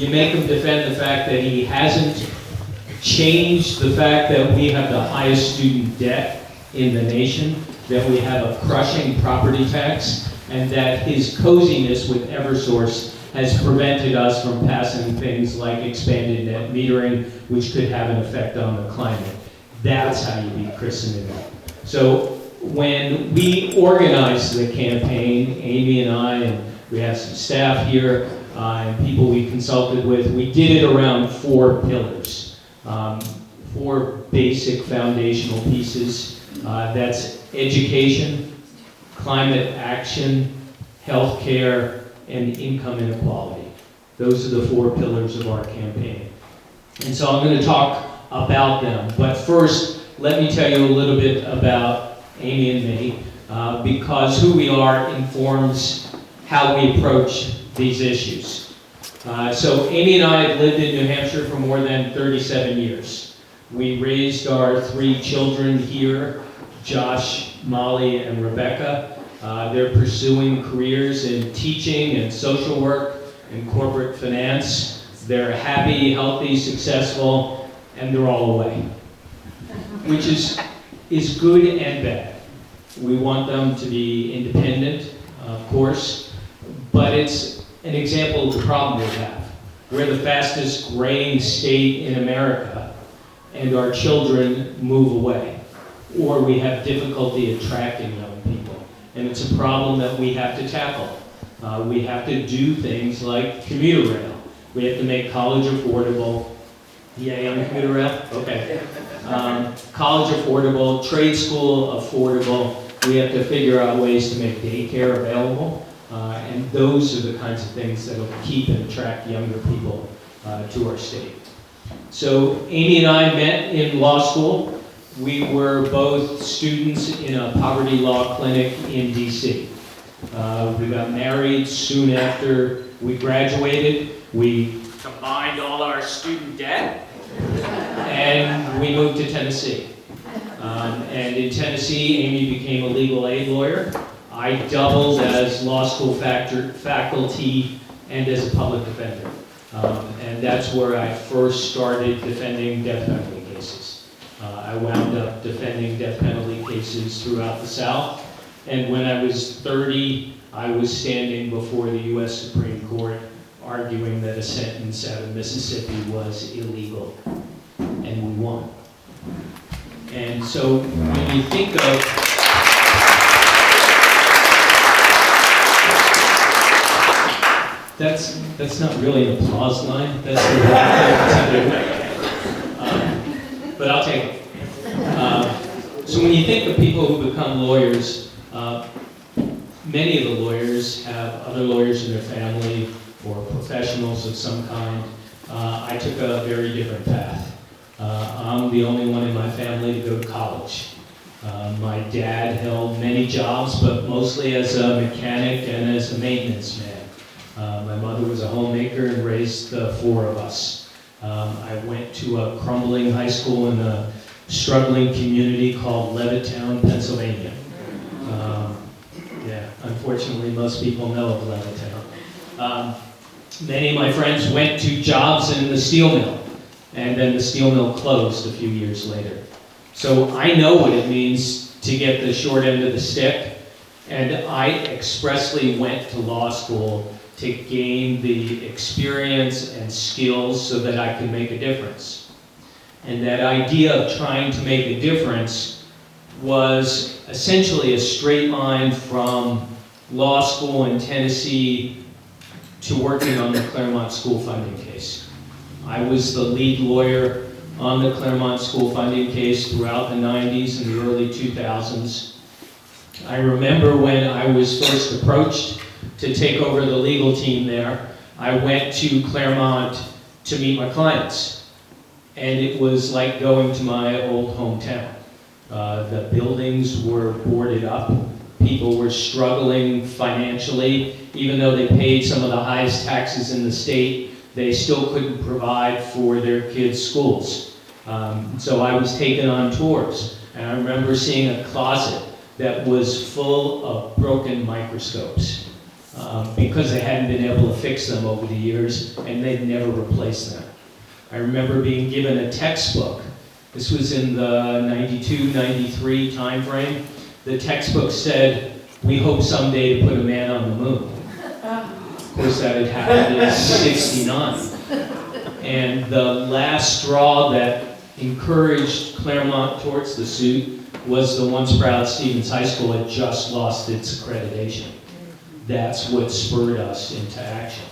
You make him defend the fact that he hasn't changed the fact that we have the highest student debt in the nation, that we have a crushing property tax, and that his coziness with Eversource has prevented us from passing things like expanded net metering, which could have an effect on the climate. That's how you beat Chris and me. So when we organized the campaign, Amy and I, and we have some staff here, and people we consulted with, we did it around 4 pillars. 4 basic foundational pieces. That's education, climate action, healthcare, and income inequality. Those are the 4 pillars of our campaign. And so I'm going to talk about them. But first, let me tell you a little bit about Amy and me, because who we are informs how we approach these issues. So Amy and I have lived in New Hampshire for more than 37 years. We raised our 3 children here, Josh, Molly, and Rebecca. They're pursuing careers in teaching and social work and corporate finance. They're happy, healthy, successful, and they're all away, which is good and bad. We want them to be independent, of course, but it's an example of the problem we have. We're the fastest growing state in America, and our children move away, or we have difficulty attracting young people. And it's a problem that we have to tackle. We have to do things like commuter rail. We have to make college affordable. Yay on the commuter rail? Okay. College affordable, trade school affordable. We have to figure out ways to make daycare available. And those are the kinds of things that will keep and attract younger people to our state. So Amy and I met in law school. We were both students in a poverty law clinic in DC. We got married soon after we graduated. We combined all our student debt, and we moved to Tennessee. And in Tennessee, Amy became a legal aid lawyer. I doubled as law school faculty and as a public defender. And that's where I first started defending death penalty cases. I wound up defending death penalty cases throughout the South. And when I was 30, I was standing before the U.S. Supreme Court arguing that a sentence out of Mississippi was illegal. And we won. And so when you think of that's not really an applause line. That's but I'll take it. So when you think of people who become lawyers, many of the lawyers have other lawyers in their family or professionals of some kind. I took a very different path. I'm the only one in my family to go to college. My dad held many jobs, but mostly as a mechanic and as a maintenance man. My mother was a homemaker and raised the 4 of us. I went to a crumbling high school in a struggling community called Levittown, Pennsylvania. Unfortunately, most people know of Levittown. Many of my friends went to jobs in the steel mill, and then the steel mill closed a few years later. So I know what it means to get the short end of the stick, and I expressly went to law school to gain the experience and skills so that I could make a difference. And that idea of trying to make a difference was essentially a straight line from law school in Tennessee to working on the Claremont school funding case. I was the lead lawyer on the Claremont school funding case throughout the 90s and the early 2000s. I remember when I was first approached to take over the legal team there, I went to Claremont to meet my clients. And it was like going to my old hometown. The buildings were boarded up. People were struggling financially. Even though they paid some of the highest taxes in the state, they still couldn't provide for their kids' schools. So I was taken on tours. And I remember seeing a closet that was full of broken microscopes. because they hadn't been able to fix them over the years, and they'd never replaced them. I remember being given a textbook. This was in the 92, 93 time frame. The textbook said, "We hope someday to put a man on the moon." Of course, that had happened in '69. And the last straw that encouraged Claremont towards the suit was the once proud Stevens High School had just lost its accreditation. That's what spurred us into action.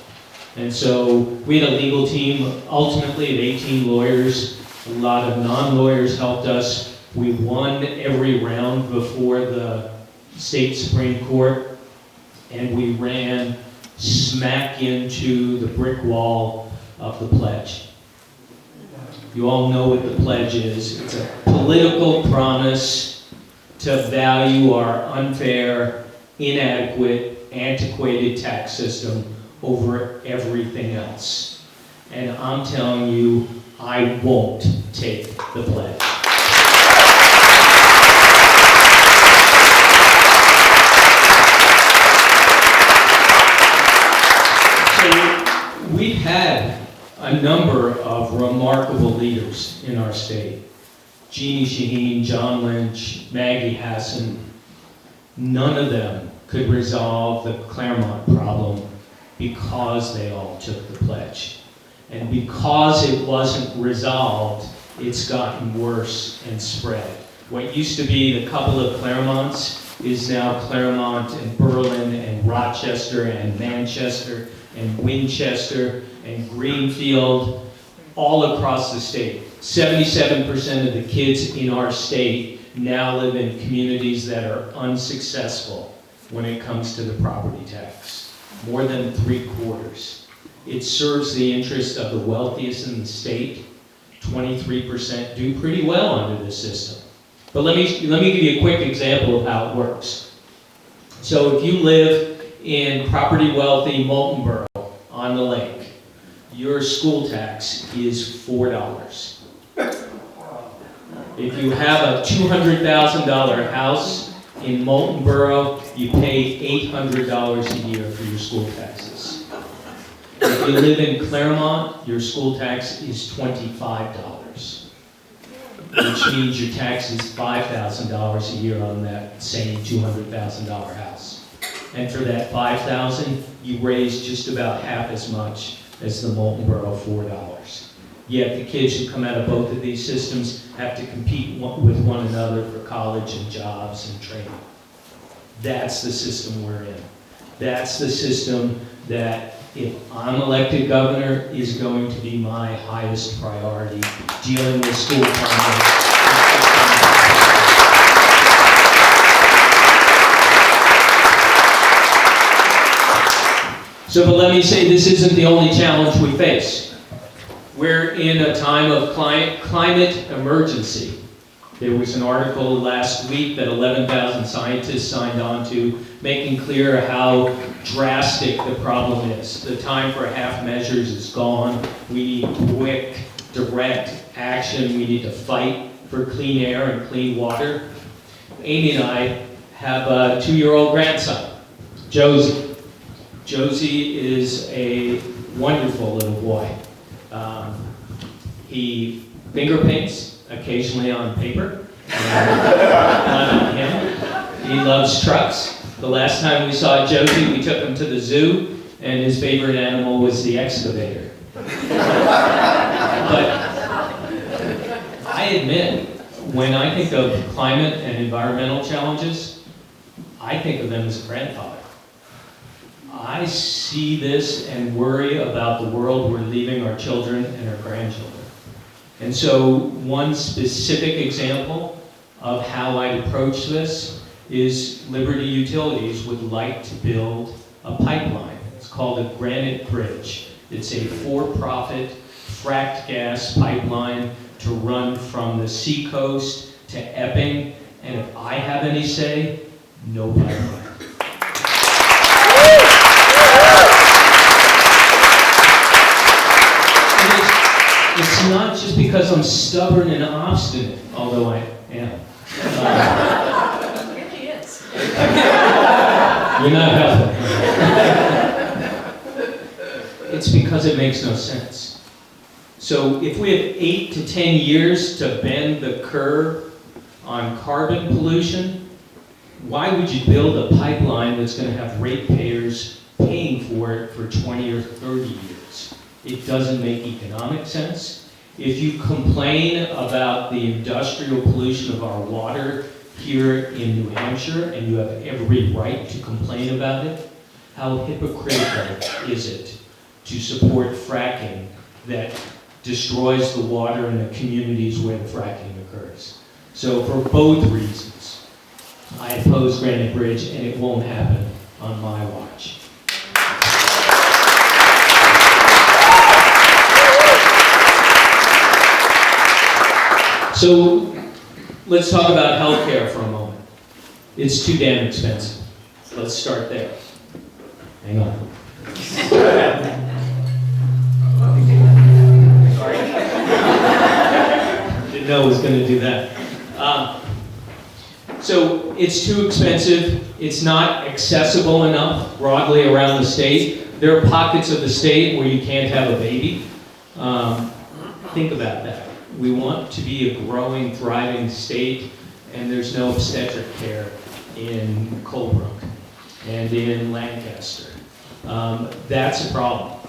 And so we had a legal team, ultimately of 18 lawyers. A lot of non-lawyers helped us. We won every round before the state Supreme Court, and we ran smack into the brick wall of the pledge. You all know what the pledge is. It's a political promise to value our unfair, inadequate, antiquated tax system over everything else. And I'm telling you, I won't take the pledge. So we've had a number of remarkable leaders in our state. Jeannie Shaheen, John Lynch, Maggie Hassan. None of them could resolve the Claremont problem because they all took the pledge. And because it wasn't resolved, it's gotten worse and spread. What used to be the couple of Claremonts is now Claremont and Berlin and Rochester and Manchester and Winchester and Greenfield, all across the state. 77% of the kids in our state now live in communities that are unsuccessful when it comes to the property tax. More than 3/4. It serves the interest of the wealthiest in the state. 23% do pretty well under this system. But let me give you a quick example of how it works. So if you live in property wealthy Moulton Borough on the lake, your school tax is $4. If you have a $200,000 house in Moulton Borough, you pay $800 a year for your school taxes. If you live in Claremont, your school tax is $25, which means your tax is $5,000 a year on that same $200,000 house. And for that $5,000, you raise just about half as much as the Moulton Borough $4. Yet the kids who come out of both of these systems have to compete with one another for college and jobs and training. That's the system we're in. That's the system that, if I'm elected governor, is going to be my highest priority, dealing with school funding. So, but let me say, this isn't the only challenge we face. We're in a time of climate emergency. There was an article last week that 11,000 scientists signed on to, making clear how drastic the problem is. The time for half measures is gone. We need quick, direct action. We need to fight for clean air and clean water. Amy and I have a 2-year-old grandson, Josie. Josie is a wonderful little boy. He finger paints occasionally on paper, not on him. He loves trucks. The last time we saw Josie, we took him to the zoo, and his favorite animal was the excavator. But I admit, when I think of climate and environmental challenges, I think of them as a grandfather. I see this and worry about the world we're leaving our children and our grandchildren. And so one specific example of how I'd approach this is Liberty Utilities would like to build a pipeline. It's called a Granite Bridge. It's a for-profit fracked gas pipeline to run from the seacoast to Epping. And if I have any say, no pipeline. It's not just because I'm stubborn and obstinate, although I am. Here he is. You're not helping. It's because it makes no sense. So if we have 8 to 10 years to bend the curve on carbon pollution, why would you build a pipeline that's going to have ratepayers paying for it for 20 or 30 years? It doesn't make economic sense. If you complain about the industrial pollution of our water here in New Hampshire, and you have every right to complain about it, how hypocritical is it to support fracking that destroys the water in the communities where the fracking occurs? So for both reasons, I oppose Granite Bridge, and it won't happen on my watch. So let's talk about healthcare for a moment. It's too damn expensive. Let's start there. Hang on. Sorry. Didn't know I was going to do that. So it's too expensive. It's not accessible enough broadly around the state. There are pockets of the state where you can't have a baby. Think about that. We want to be a growing, thriving state, and there's no obstetric care in Colebrook and in Lancaster. That's a problem.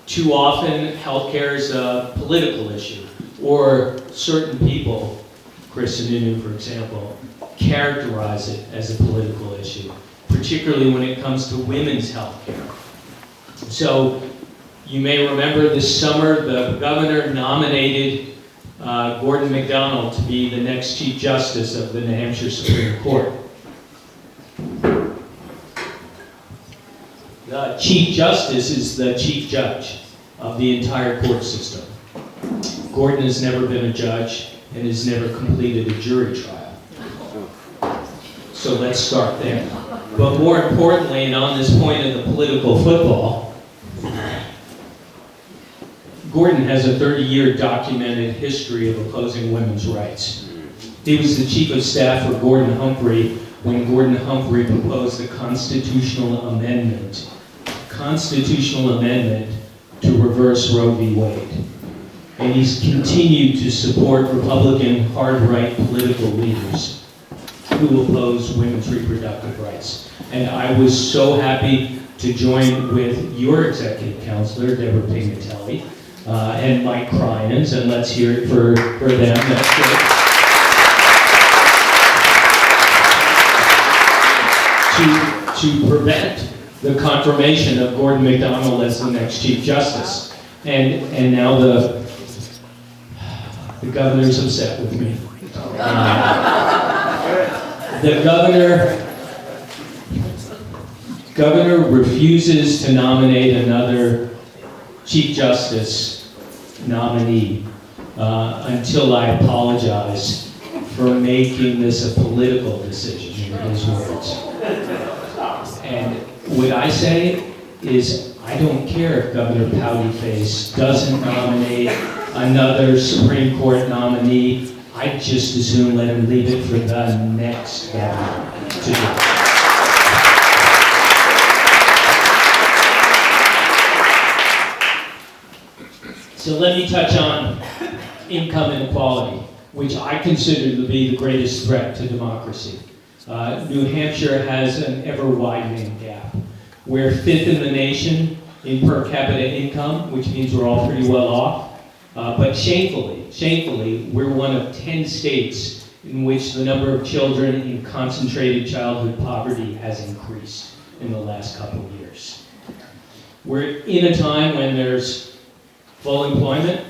Too often, healthcare is a political issue, or certain people, Chris Sununu, for example, characterize it as a political issue, particularly when it comes to women's healthcare. So, you may remember this summer, the governor nominated Gordon MacDonald to be the next Chief Justice of the New Hampshire Supreme Court. The Chief Justice is the Chief Judge of the entire court system. Gordon has never been a judge and has never completed a jury trial. So let's start there. But more importantly, and on this point of the political football, Gordon has a 30-year documented history of opposing women's rights. He was the chief of staff for Gordon Humphrey when Gordon Humphrey proposed a constitutional amendment to reverse Roe v. Wade. And he's continued to support Republican hard-right political leaders who oppose women's reproductive rights. And I was so happy to join with your executive counselor, Deborah Pignatelli, and Mike Cryans, and let's hear it for them. That's great. To prevent the confirmation of Gordon MacDonald as the next Chief Justice. And now the governor's upset with me. The governor refuses to nominate another Chief Justice nominee until I apologize for making this a political decision, in his words. And what I say is, I don't care if Governor Poutyface doesn't nominate another Supreme Court nominee. I'd just as soon let him leave it for the next governor to do. So let me touch on income inequality, which I consider to be the greatest threat to democracy. New Hampshire has an ever-widening gap. We're 5th in the nation in per capita income, which means we're all pretty well off. But shamefully, we're one of 10 states in which the number of children in concentrated childhood poverty has increased in the last couple of years. We're in a time when there's full employment,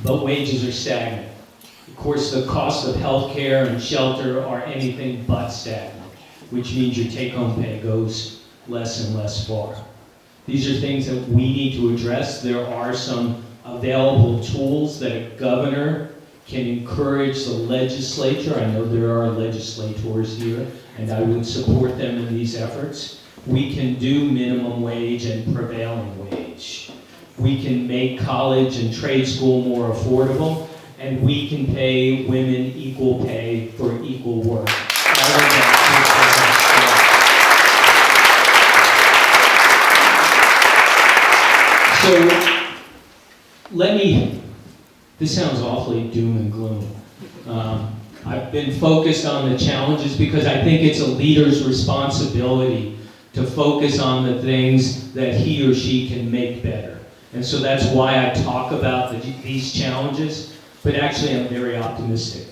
but wages are stagnant. Of course, the cost of health care and shelter are anything but stagnant, which means your take-home pay goes less and less far. These are things that we need to address. There are some available tools that a governor can encourage the legislature. I know there are legislators here, and I would support them in these efforts. We can do minimum wage and prevailing wage. We can make college and trade school more affordable, and we can pay women equal pay for equal work. So this sounds awfully doom and gloom. I've been focused on the challenges because I think it's a leader's responsibility to focus on the things that he or she can make better. And so that's why I talk about these challenges, but actually I'm very optimistic.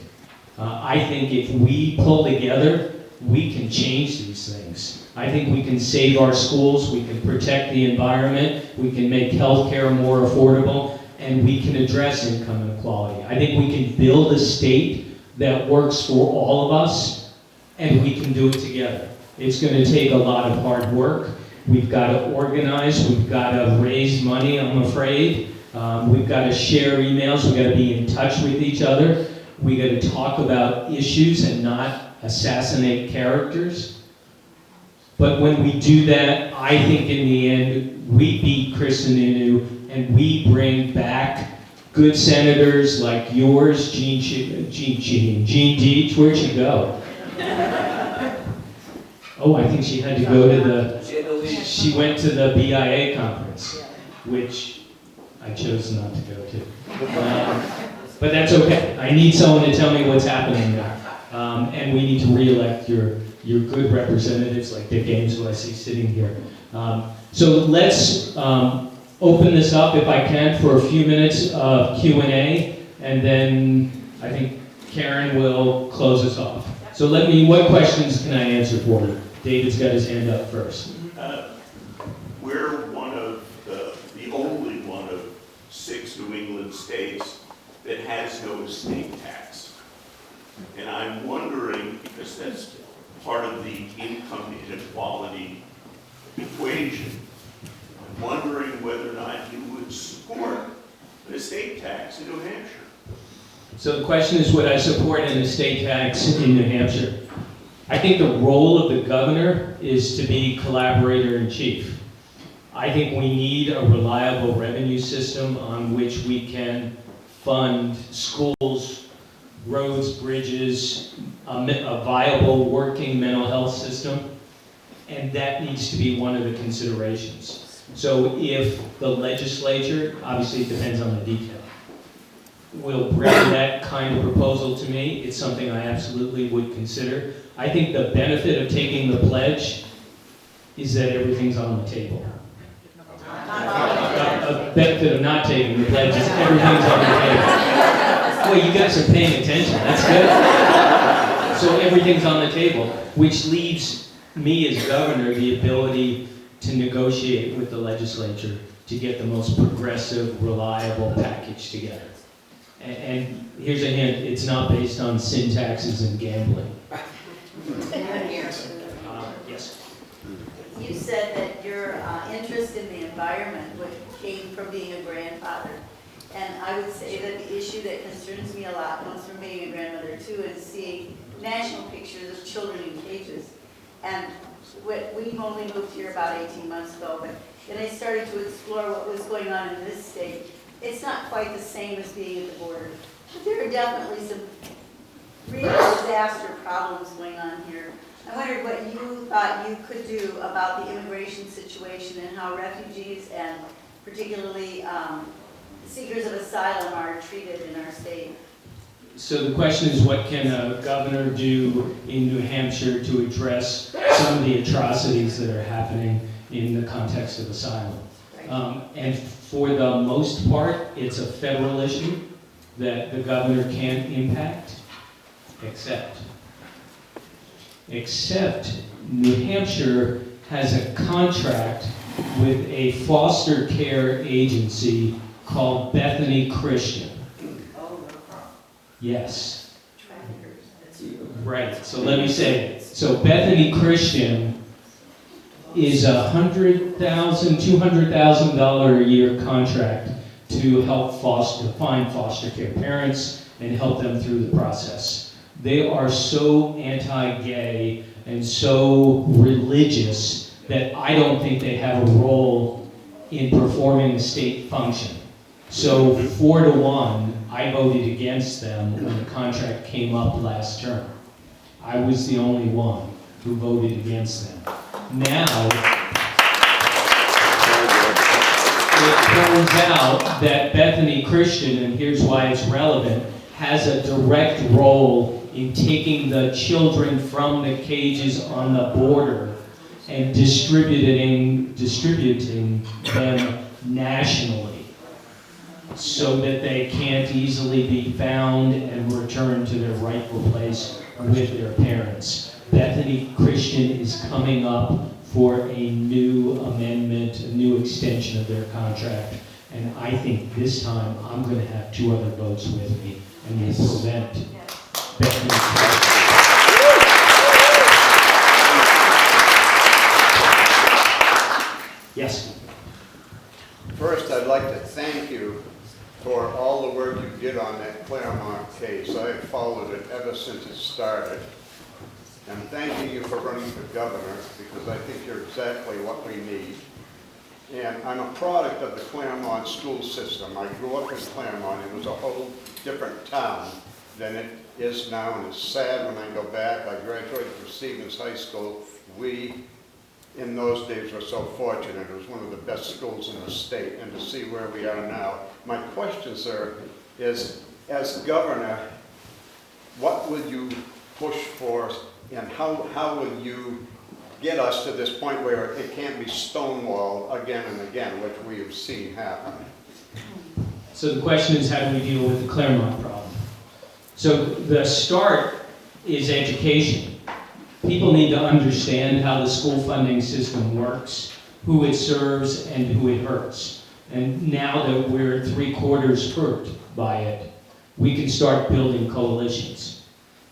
I think if we pull together, we can change these things. I think we can save our schools, we can protect the environment, we can make healthcare more affordable, and we can address income inequality. I think we can build a state that works for all of us, and we can do it together. It's going to take a lot of hard work. We've got to organize, we've got to raise money, I'm afraid. We've got to share emails, we've got to be in touch with each other. We've got to talk about issues and not assassinate characters. But when we do that, I think in the end, we beat Chris Sununu, and we bring back good senators like yours, Jean Deach. Where'd she go? Oh, I think she had to go to she went to the BIA conference, which I chose not to go to. But that's okay. I need someone to tell me what's happening there. And we need to re-elect your good representatives like Dick Ames, who I see sitting here. So let's open this up, if I can, for a few minutes of Q&A, and then I think Karen will close us off. So what questions can I answer for you? David's got his hand up first. We're one of the only one of 6 New England states that has no estate tax. And I'm wondering, because that's part of the income inequality equation, I'm wondering whether or not you would support an estate tax in New Hampshire. So the question is, would I support an estate tax in New Hampshire? I think the role of the governor is to be collaborator-in-chief. I think we need a reliable revenue system on which we can fund schools, roads, bridges, a viable working mental health system, and that needs to be one of the considerations. So if the legislature, obviously it depends on the detail, will bring that kind of proposal to me, it's something I absolutely would consider. I think the benefit of taking the pledge is that everything's on the table. A benefit of not taking the pledge is everything's on the table. Well, you guys are paying attention, that's good. So everything's on the table, which leaves me as governor the ability to negotiate with the legislature to get the most progressive, reliable package together. And here's a hint, it's not based on sin taxes and gambling. Yes. You said that your interest in the environment came from being a grandfather. And I would say that the issue that concerns me a lot comes from being a grandmother too, is seeing national pictures of children in cages. And we only moved here about 18 months ago, but then I started to explore what was going on in this state. It's not quite the same as being at the border, but there are definitely some real disaster problems going on here. I wondered what you thought you could do about the immigration situation and how refugees and particularly seekers of asylum are treated in our state. So the question is, what can a governor do in New Hampshire to address some of the atrocities that are happening in the context of asylum? And for the most part, it's a federal issue that the governor can't impact, except New Hampshire has a contract with a foster care agency called Bethany Christian. Yes. Right, so let me say it. So Bethany Christian is a $100,000, $200,000 a year contract to help find foster care parents and help them through the process. They are so anti-gay and so religious that I don't think they have a role in performing a state function. So 4-1, I voted against them when the contract came up last term. I was the only one who voted against them. Now, turns out that Bethany Christian, and here's why it's relevant, has a direct role in taking the children from the cages on the border and distributing them nationally so that they can't easily be found and returned to their rightful place with their parents. Bethany Christian is coming up for a new amendment, a new extension of their contract. And I think this time I'm going to have 2 other votes with me and will prevent Bethany Christian. Yes. First, I'd like to thank you for all the work you did on that Claremont case. I have followed it ever since it started. And thanking you for running for governor, because I think you're exactly what we need. And I'm a product of the Claremont school system. I grew up in Claremont. It was a whole different town than it is now, and it's sad when I go back. I graduated from Stevens High School. We, in those days, were so fortunate. It was one of the best schools in the state, and to see where we are now. My question, sir, is, as governor, what would you push for, and how would you get us to this point where it can't be stonewalled again and again, which we have seen happen? So the question is, how do we deal with the Claremont problem? So the start is education. People need to understand how the school funding system works, who it serves, and who it hurts. And now that we're 3/4 hurt by it, we can start building coalitions.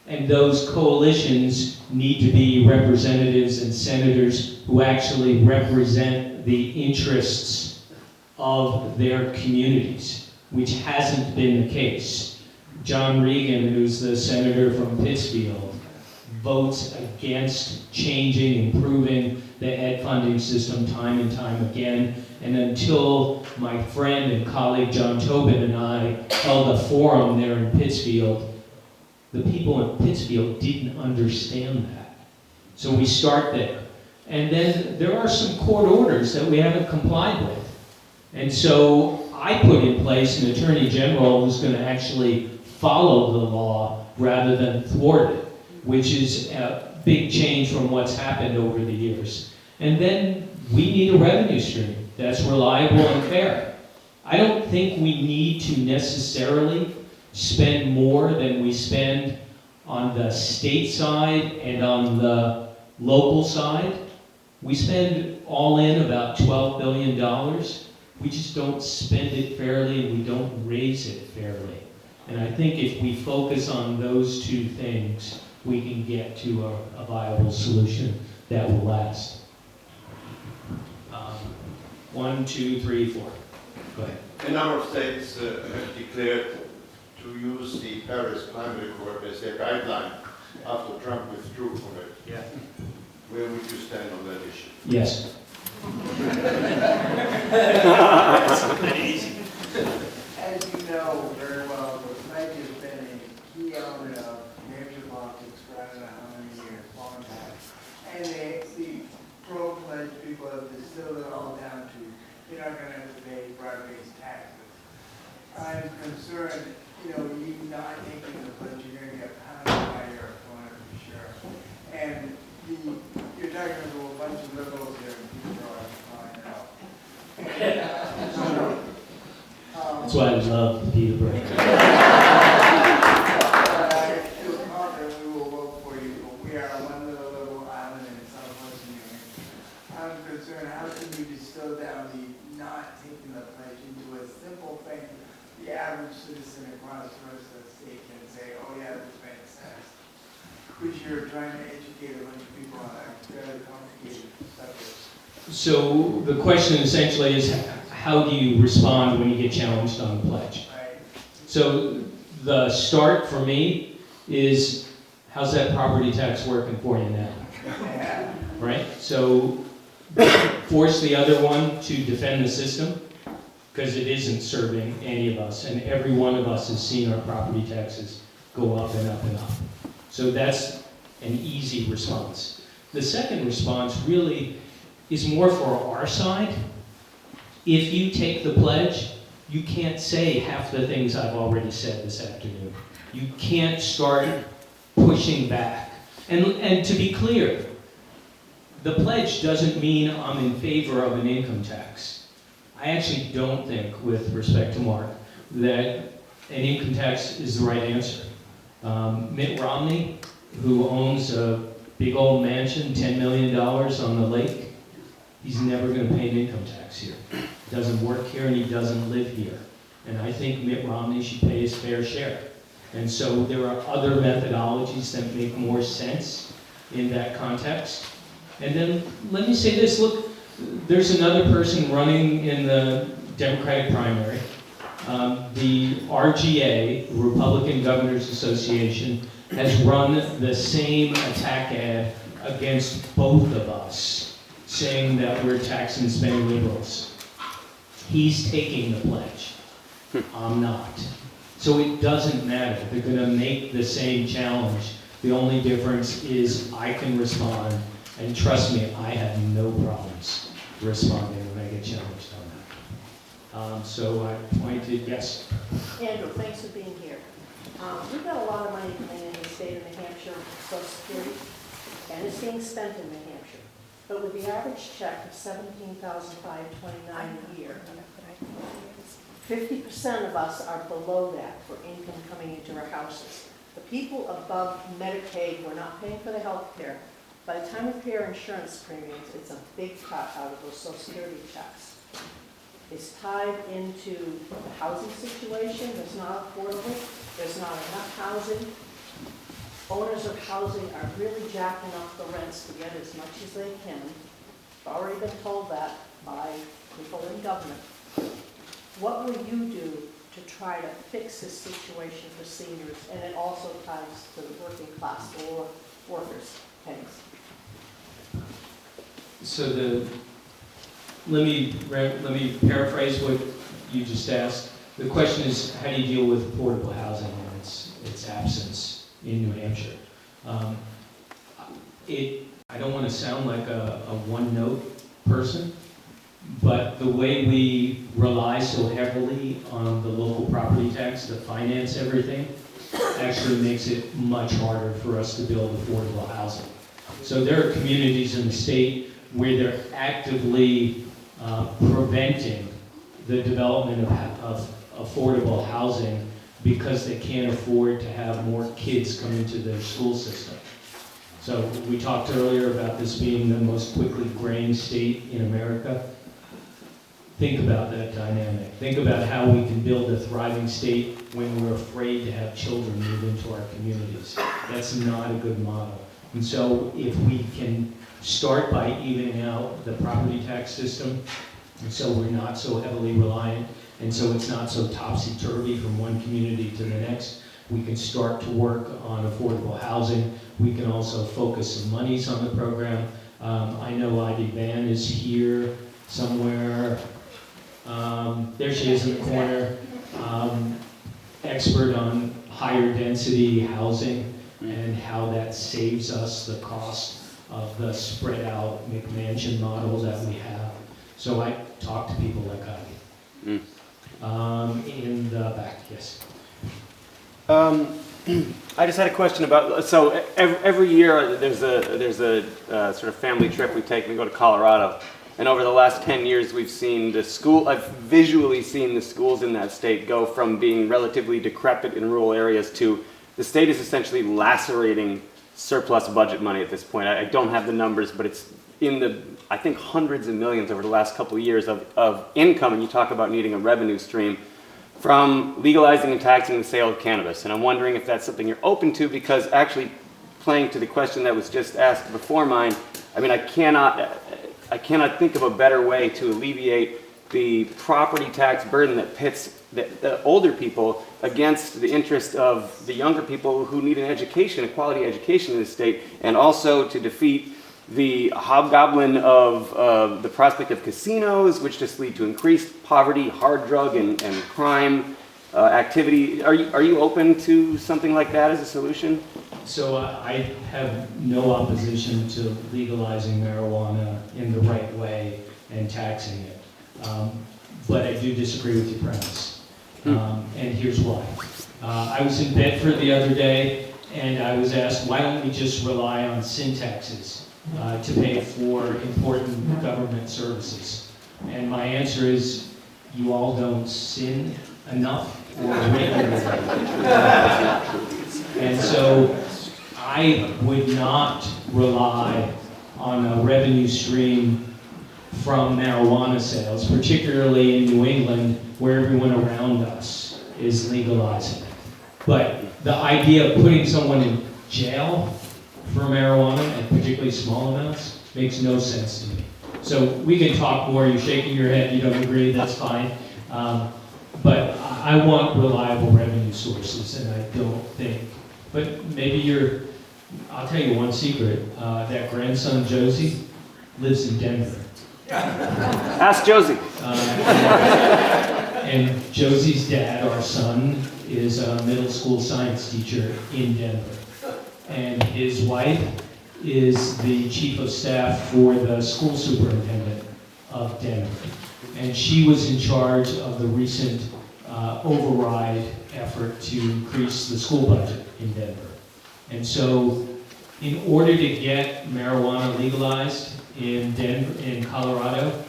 And those coalitions need to be representatives and senators who actually represent the interests of their communities, which hasn't been the case. John Regan, who's the senator from Pittsfield, votes against changing, improving the ed funding system time and time again. And until my friend and colleague John Tobin and I held a forum there in Pittsfield, the people in Pittsfield didn't understand that. So we start there. And then there are some court orders that we haven't complied with. And so I put in place an attorney general who's going to actually follow the law rather than thwart it, which is a big change from what's happened over the years. And then we need a revenue stream that's reliable and fair. I don't think we need to necessarily spend more than we spend on the state side and on the local side. We spend all in about $12 billion. We just don't spend it fairly and we don't raise it fairly. And I think if we focus on those 2 things, we can get to a viable solution that will last. 1, 2, 3, 4. Go ahead. A number of states have declared to use the Paris Climate Accord as their guideline after Trump withdrew from it. Yeah. Where would you stand on that issue? Yes. As you know very well, the Mike has been a key element of major politics for I don't know how many years, long time. And the pro-pledge people have distilled it all down to, you're not going to have to pay broad-based taxes. I'm concerned, you not taking the pledge, you're going to get pounded by your opponent for sure. And you're talking to a bunch of liberals here, and people are calling it out. That's why I love Peterborough. I feel confident we will vote for you, but we are one little island in southwest New England. I'm concerned, how can we distill down the not taking the pledge into a simple thing? The average citizen across the rest of the state can say, oh yeah, this makes sense. Because you're trying to educate a bunch of people on a fairly complicated subject. So the question essentially is, how do you respond when you get challenged on the pledge? Right. So the start for me is, how's that property tax working for you now? Yeah. Right? So force the other one to defend the system, because it isn't serving any of us, and every one of us has seen our property taxes go up and up and up. So that's an easy response. The second response really is more for our side. If you take the pledge, you can't say half the things I've already said this afternoon. You can't start pushing back. And to be clear, the pledge doesn't mean I'm in favor of an income tax. I actually don't think, with respect to Mark, that an income tax is the right answer. Mitt Romney, who owns a big old mansion, $10 million on the lake, he's never going to pay an income tax here. He doesn't work here and he doesn't live here. And I think Mitt Romney should pay his fair share. And so there are other methodologies that make more sense in that context. And then let me say this, look, there's another person running in the Democratic primary. The RGA, Republican Governors Association, has run the same attack ad against both of us, saying that we're tax and spend liberals. He's taking the pledge. I'm not. So it doesn't matter. They're going to make the same challenge. The only difference is I can respond, and trust me, I have no problems responding when I get challenged on that. So I pointed, yes. Andrew, thanks for being here. We've got a lot of money coming in the state of New Hampshire for Social Security, and it's being spent in New Hampshire. But with the average check of $17,529 a year, 50% of us are below that for income coming into our houses. The people above Medicaid, we're not paying for the health care. By the time we pay our insurance premiums, it's a big cut out of those Social Security checks. It's tied into the housing situation that's not affordable. There's not enough housing. Owners of housing are really jacking up the rents to get as much as they can. I've already been told that by people in government. What will you do to try to fix this situation for seniors? And it also ties to the working class or workers' pennies. So let me paraphrase what you just asked. The question is, how do you deal with affordable housing and its absence in New Hampshire? I don't want to sound like a one-note person, but the way we rely so heavily on the local property tax to finance everything actually makes it much harder for us to build affordable housing. So there are communities in the state where they're actively preventing the development of affordable housing because they can't afford to have more kids come into their school system. So we talked earlier about this being the most quickly graying state in America. Think about that dynamic. Think about how we can build a thriving state when we're afraid to have children move into our communities. That's not a good model. And so if we can start by evening out the property tax system, and so we're not so heavily reliant, and so it's not so topsy-turvy from one community to the next, we can start to work on affordable housing. We can also focus some monies on the program. I know Ivy Van is here somewhere. There she is in the corner. Expert on higher density housing and how that saves us the cost of the spread out McMansion model that we have. So I talk to people like Ivy. In the back, yes. I just had a question about, so every year there's a sort of family trip we take. We go to Colorado, and over the last 10 years we've seen I've visually seen the schools in that state go from being relatively decrepit in rural areas to the state is essentially lacerating surplus budget money at this point. I don't have the numbers, but it's in the, I think, hundreds of millions over the last couple of years of income, and you talk about needing a revenue stream from legalizing and taxing the sale of cannabis. And I'm wondering if that's something you're open to, because actually playing to the question that was just asked before mine, I mean, I cannot think of a better way to alleviate the property tax burden that pits the older people against the interest of the younger people who need an education, a quality education in the state, and also to defeat the hobgoblin of the prospect of casinos, which just lead to increased poverty, hard drug and crime activity. Are you open to something like that as a solution? So I have no opposition to legalizing marijuana in the right way and taxing it. but I do disagree with your premise. And here's why. I was in Bedford the other day, and I was asked, why don't we just rely on sin taxes to pay for important government services? And my answer is, you all don't sin enough or regularly. And so I would not rely on a revenue stream from marijuana sales, particularly in New England, where everyone around us is legalizing it. But the idea of putting someone in jail for marijuana, and particularly small amounts, makes no sense to me. So we can talk more. You're shaking your head, you don't agree, that's fine. But I want reliable revenue sources, and I don't think, but maybe I'll tell you one secret. That grandson, Josie, lives in Denver. Ask Josie. And Josie's dad, our son, is a middle school science teacher in Denver. And his wife is the chief of staff for the school superintendent of Denver. And she was in charge of the recent override effort to increase the school budget in Denver. And so in order to get marijuana legalized in Colorado,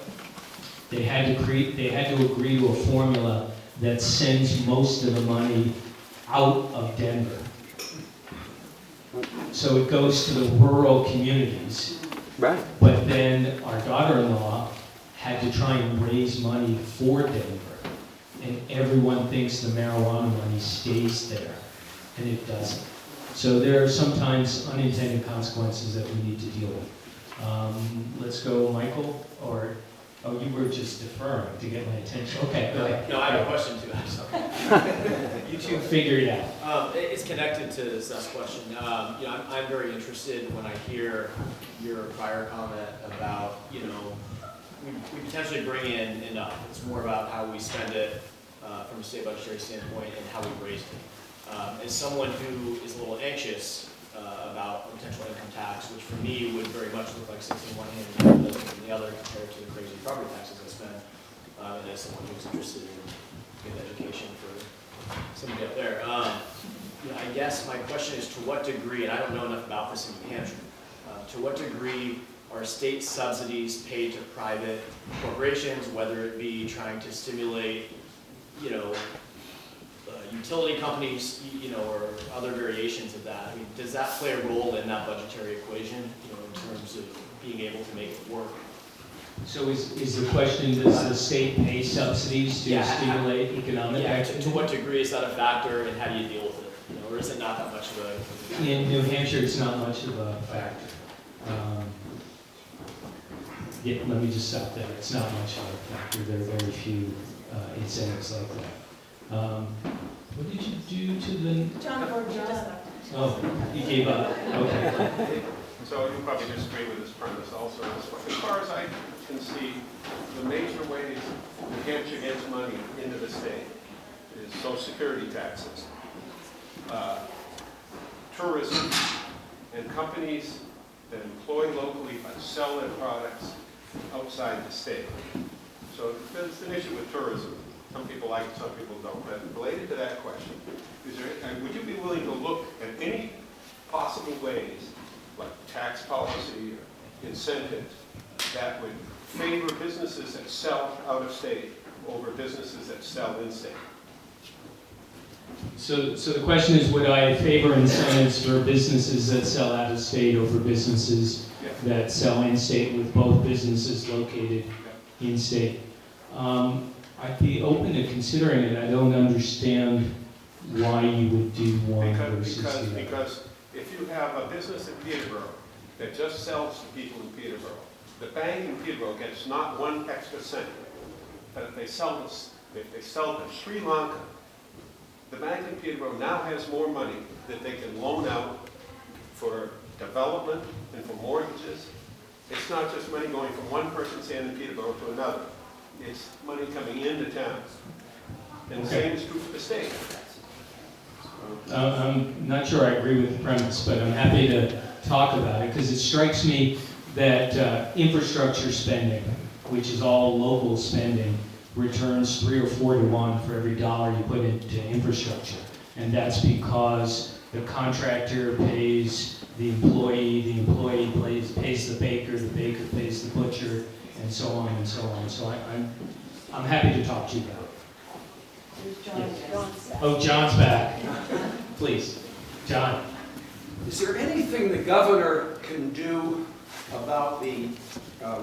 they had to agree to a formula that sends most of the money out of Denver. So it goes to the rural communities. Right. But then our daughter-in-law had to try and raise money for Denver. And everyone thinks the marijuana money stays there, and it doesn't. So there are sometimes unintended consequences that we need to deal with. Let's go, Michael, or, oh, you were just deferring to get my attention. Okay, go ahead. No, I have a question too, actually. You two figure it out. It's connected to Seth's question. I'm very interested when I hear your prior comment about, we potentially bring in enough. It's more about how we spend it from a state budgetary standpoint and how we raise it. As someone who is a little anxious about potential income tax, which for me would very much look like 6 in one hand and the other compared to the crazy property taxes I spend, and as someone who's interested in education for somebody up there, I guess my question is to what degree, and I don't know enough about this in New Hampshire, to what degree are state subsidies paid to private corporations, whether it be trying to stimulate, utility companies, or other variations of that? I mean, does that play a role in that budgetary equation, in terms of being able to make it work? So is the question, does the state pay subsidies to stimulate economic activity? To what degree is that a factor, and how do you deal with it? Or is it not that much of a factor? In New Hampshire, it's not much of a factor. Let me just stop there. It's not much of a factor. There are very few incentives like that. What did you do to the... John Borgia. Oh, he gave up. Okay. So you probably disagree with this premise also. As far as I can see, the major ways New Hampshire gets money into the state is Social Security taxes, tourism, and companies that employ locally but sell their products outside the state. So there's an issue with tourism. Some people like it, some people don't. But related to that question, would you be willing to look at any possible ways, like tax policy or incentives, that would favor businesses that sell out of state over businesses that sell in state? So the question is, would I favor incentives for businesses that sell out of state over businesses that sell in state, with both businesses located in state? I'd be open to considering it. I don't understand why you would do one versus the other. Because if you have a business in Peterborough that just sells to people in Peterborough, the bank in Peterborough gets not one extra cent. But if they sell to Sri Lanka, the bank in Peterborough now has more money that they can loan out for development and for mortgages. It's not just money going from one person staying in Peterborough to another. It's money coming into town. And the same is true for the state. I'm not sure I agree with the premise, but I'm happy to talk about it, because it strikes me that infrastructure spending, which is all local spending, returns 3 or 4 to 1 for every dollar you put into infrastructure. And that's because the contractor pays the employee pays the baker pays the butcher, and so on and so on. So I'm happy to talk to you about it. Oh, John's back. Please, John. Is there anything the governor can do about the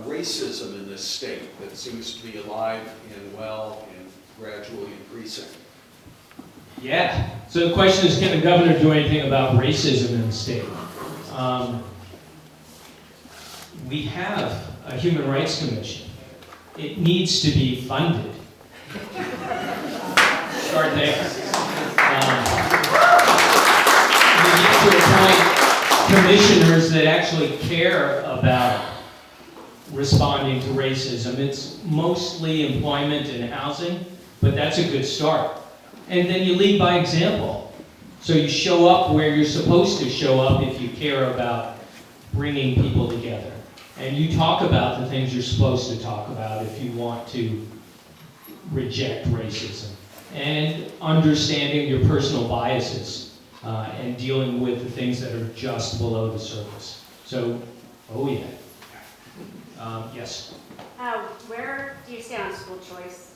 racism in this state that seems to be alive and well and gradually increasing? Yeah. So the question is, can the governor do anything about racism in the state? We have a Human Rights Commission. It needs to be funded. Start there. We need to appoint commissioners that actually care about responding to racism. It's mostly employment and housing, but that's a good start. And then you lead by example. So you show up where you're supposed to show up if you care about bringing people together. And you talk about the things you're supposed to talk about if you want to reject racism. And understanding your personal biases and dealing with the things that are just below the surface. So, oh yeah. Yes? Where do you stand on school choice?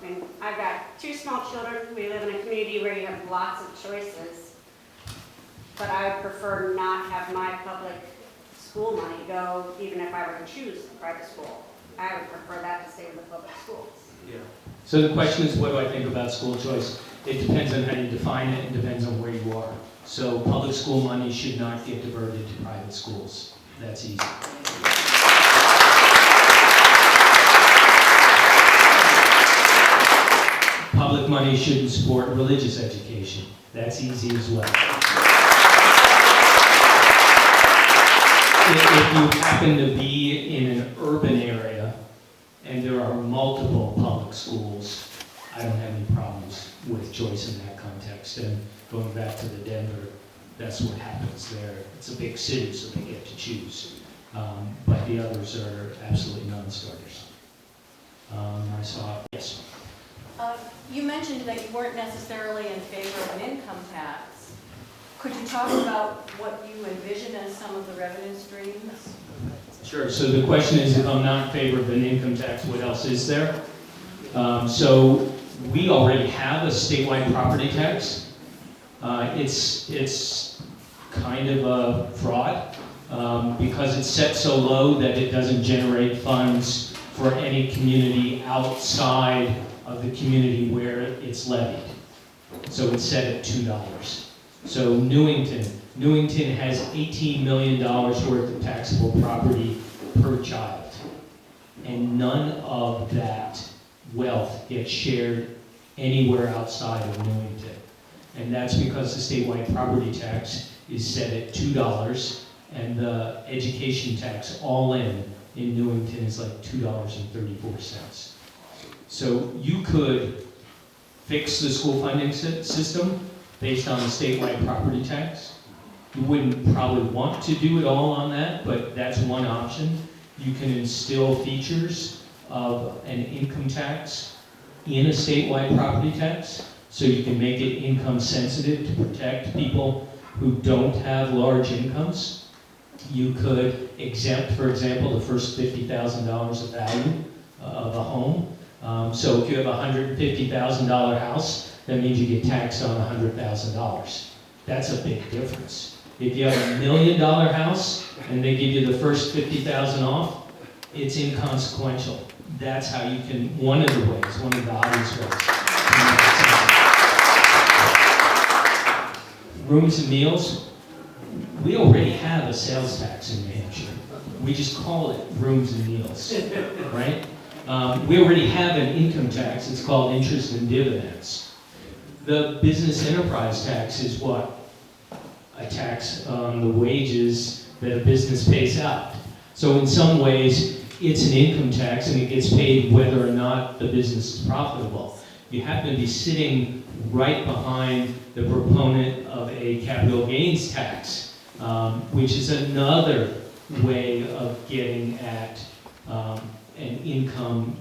I mean, I've got 2 small children. We live in a community where you have lots of choices. But I would prefer not have my public school money go, even if I were to choose a private school. I would prefer that to stay with the public schools. Yeah. So the question is, what do I think about school choice? It depends on how you define it, and depends on where you are. So public school money should not get diverted to private schools. That's easy. Public money shouldn't support religious education. That's easy as well. If you happen to be in an urban area and there are multiple public schools, I don't have any problems with choice in that context. And going back to the Denver, that's what happens there. It's a big city, so they get to choose. But the others are absolutely non-starters. I saw, yes. You mentioned that you weren't necessarily in favor of an income tax. Could you talk about what you envision as some of the revenue streams? Sure. So the question is, if I'm not in favor of an income tax, what else is there? So we already have a statewide property tax. It's kind of a fraud because it's set so low that it doesn't generate funds for any community outside of the community where it's levied. So it's set at $2. So Newington has $18 million worth of taxable property per child. And none of that wealth gets shared anywhere outside of Newington. And that's because the statewide property tax is set at $2, and the education tax all in Newington is like $2.34. So you could fix the school funding system based on the statewide property tax. You wouldn't probably want to do it all on that, but that's one option. You can instill features of an income tax in a statewide property tax, so you can make it income sensitive to protect people who don't have large incomes. You could exempt, for example, the first $50,000 of value of a home. So if you have a $150,000 house, that means you get taxed on $100,000. That's a big difference. If you have $1 million house and they give you the first $50,000 off, it's inconsequential. That's how you can, one of the ways, one of the obvious ways. Rooms and meals, we already have a sales tax in New Hampshire. We just call it rooms and meals, right? We already have an income tax. It's called interest and dividends. The business enterprise tax is what? A tax on the wages that a business pays out. So in some ways, it's an income tax and it gets paid whether or not the business is profitable. You happen to be sitting right behind the proponent of a capital gains tax, which is another way of getting at an income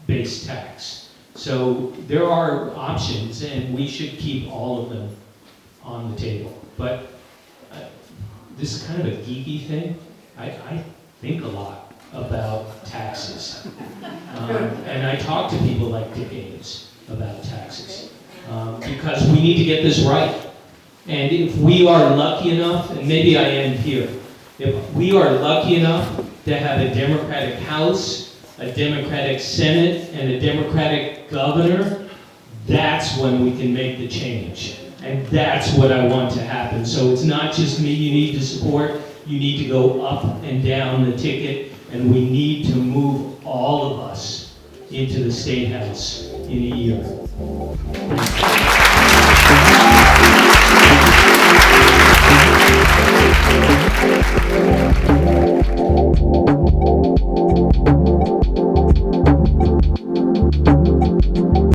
base tax. So there are options, and we should keep all of them on the table. But this is kind of a geeky thing. I think a lot about taxes. And I talk to people like Dick Ames about taxes. Because we need to get this right. And if we are lucky enough, and maybe I end here, if we are lucky enough to have a Democratic House, a Democratic Senate, and a Democratic governor, that's when we can make the change. And that's what I want to happen. So it's not just me you need to support, you need to go up and down the ticket, and we need to move all of us into the State House in a year.